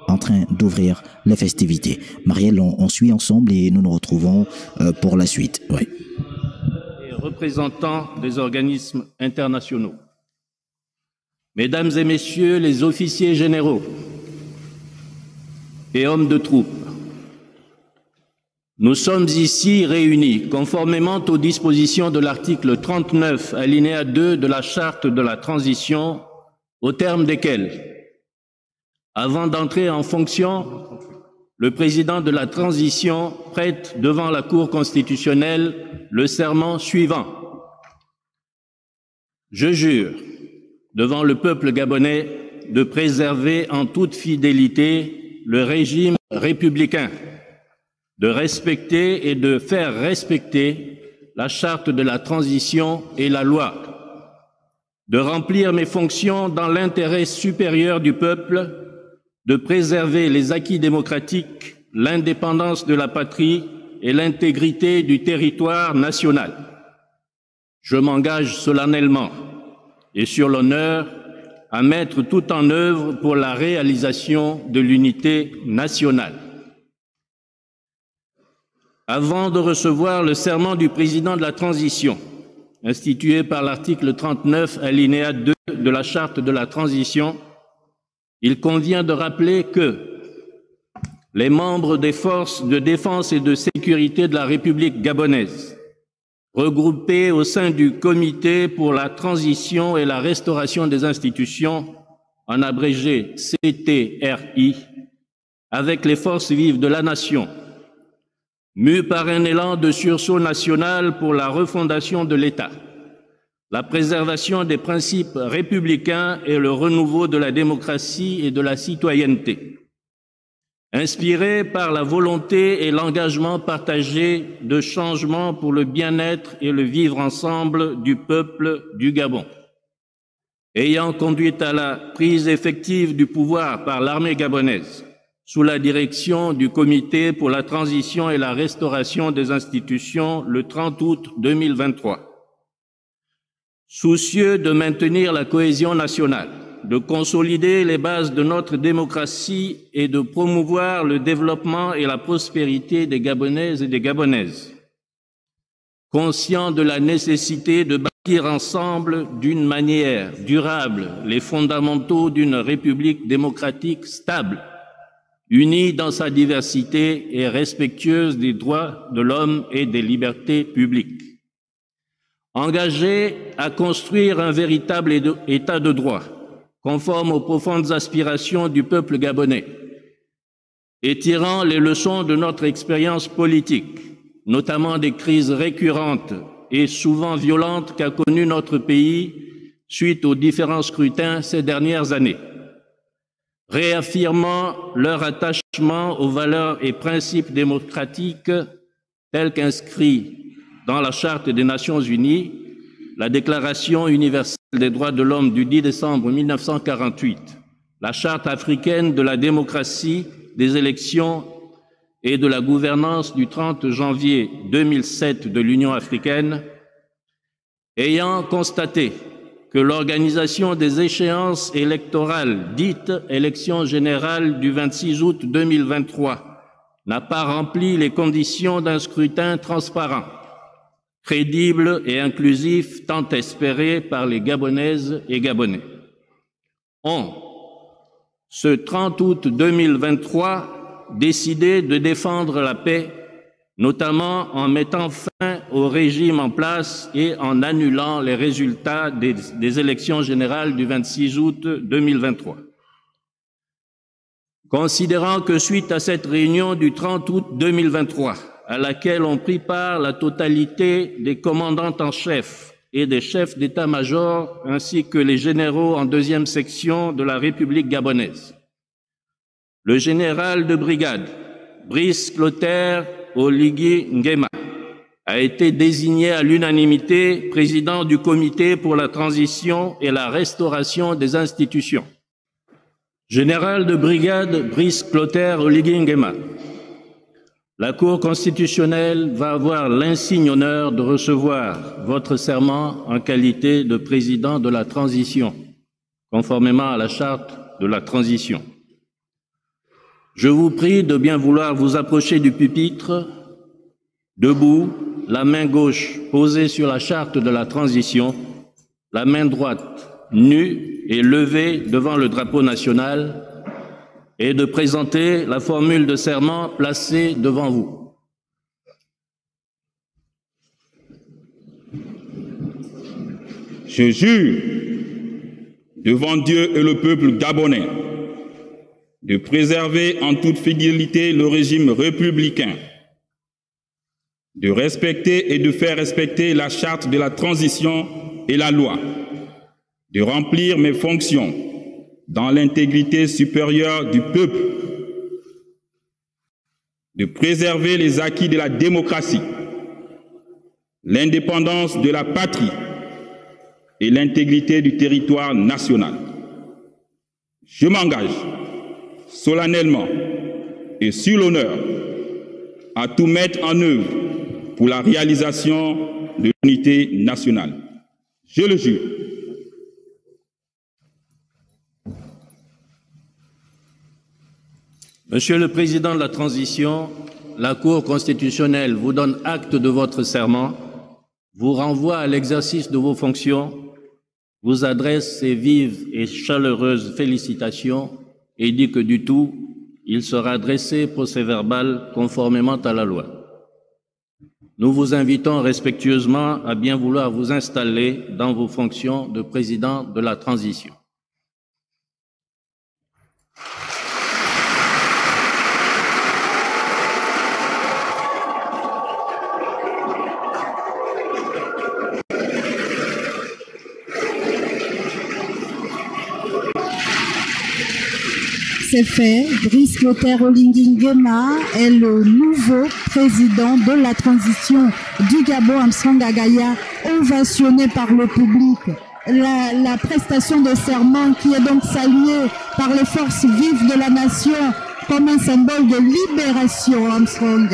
en train d'ouvrir les festivités. Marielle, on suit ensemble et nous nous retrouvons pour la suite. Oui. Et représentants des organismes internationaux, Mesdames et Messieurs les officiers généraux et hommes de troupe, nous sommes ici réunis conformément aux dispositions de l'article 39, alinéa 2 de la Charte de la transition, au terme desquelles, avant d'entrer en fonction, le président de la transition prête devant la Cour constitutionnelle le serment suivant. Je jure devant le peuple gabonais de préserver en toute fidélité le régime républicain, de respecter et de faire respecter la charte de la transition et la loi, de remplir mes fonctions dans l'intérêt supérieur du peuple, de préserver les acquis démocratiques, l'indépendance de la patrie et l'intégrité du territoire national. Je m'engage solennellement et sur l'honneur à mettre tout en œuvre pour la réalisation de l'unité nationale. Avant de recevoir le serment du président de la transition, institué par l'article 39, alinéa 2 de la Charte de la transition, il convient de rappeler que les membres des forces de défense et de sécurité de la République gabonaise, regroupés au sein du Comité pour la transition et la restauration des institutions, en abrégé CTRI, avec les forces vives de la nation, mus par un élan de sursaut national pour la refondation de l'État, la préservation des principes républicains et le renouveau de la démocratie et de la citoyenneté. Inspirés par la volonté et l'engagement partagé de changement pour le bien-être et le vivre ensemble du peuple du Gabon. Ayant conduit à la prise effective du pouvoir par l'armée gabonaise, sous la direction du Comité pour la transition et la restauration des institutions le 30 août 2023. Soucieux de maintenir la cohésion nationale, de consolider les bases de notre démocratie et de promouvoir le développement et la prospérité des Gabonaises et des Gabonaises. Conscient de la nécessité de bâtir ensemble d'une manière durable les fondamentaux d'une république démocratique stable, unie dans sa diversité et respectueuse des droits de l'homme et des libertés publiques. Engagé à construire un véritable état de droit, conforme aux profondes aspirations du peuple gabonais, et tirant les leçons de notre expérience politique, notamment des crises récurrentes et souvent violentes qu'a connues notre pays suite aux différents scrutins ces dernières années, réaffirmant leur attachement aux valeurs et principes démocratiques tels qu'inscrits dans la Charte des Nations Unies, la Déclaration universelle des droits de l'homme du 10 décembre 1948, la Charte africaine de la démocratie, des élections et de la gouvernance du 30 janvier 2007 de l'Union africaine, ayant constaté que l'organisation des échéances électorales dites élections générales du 26 août 2023 n'a pas rempli les conditions d'un scrutin transparent, crédible et inclusif tant espéré par les Gabonaises et Gabonais. Ce 30 août 2023, décidé de défendre la paix, notamment en mettant fin au régime en place et en annulant les résultats des élections générales du 26 août 2023. Considérant que suite à cette réunion du 30 août 2023, à laquelle ont pris part la totalité des commandants en chef et des chefs d'état-major, ainsi que les généraux en deuxième section de la République gabonaise, le général de brigade Brice Clotaire Oligui Nguema a été désigné à l'unanimité président du Comité pour la transition et la restauration des institutions. Général de brigade Brice Clotaire Oligui Nguema, la Cour constitutionnelle va avoir l'insigne honneur de recevoir votre serment en qualité de président de la transition, conformément à la Charte de la transition. Je vous prie de bien vouloir vous approcher du pupitre, debout, la main gauche posée sur la charte de la transition, la main droite nue et levée devant le drapeau national, et de présenter la formule de serment placée devant vous. Je jure devant Dieu et le peuple gabonais de préserver en toute fidélité le régime républicain, de respecter et de faire respecter la charte de la transition et la loi, de remplir mes fonctions dans l'intégrité supérieure du peuple, de préserver les acquis de la démocratie, l'indépendance de la patrie et l'intégrité du territoire national. Je m'engage solennellement et sur l'honneur à tout mettre en œuvre pour la réalisation de l'unité nationale. Je le jure. Monsieur le Président de la Transition, la Cour constitutionnelle vous donne acte de votre serment, vous renvoie à l'exercice de vos fonctions, vous adresse ses vives et chaleureuses félicitations et dit que du tout, il sera dressé procès-verbal conformément à la loi. Nous vous invitons respectueusement à bien vouloir vous installer dans vos fonctions de Président de la Transition. C'est fait, Brice Clotaire Olingi Nguema est le nouveau président de la transition du Gabon. Armstrong Agaya, ovationné par le public. La prestation de serment qui est donc saluée par les forces vives de la nation comme un symbole de libération, Armstrong.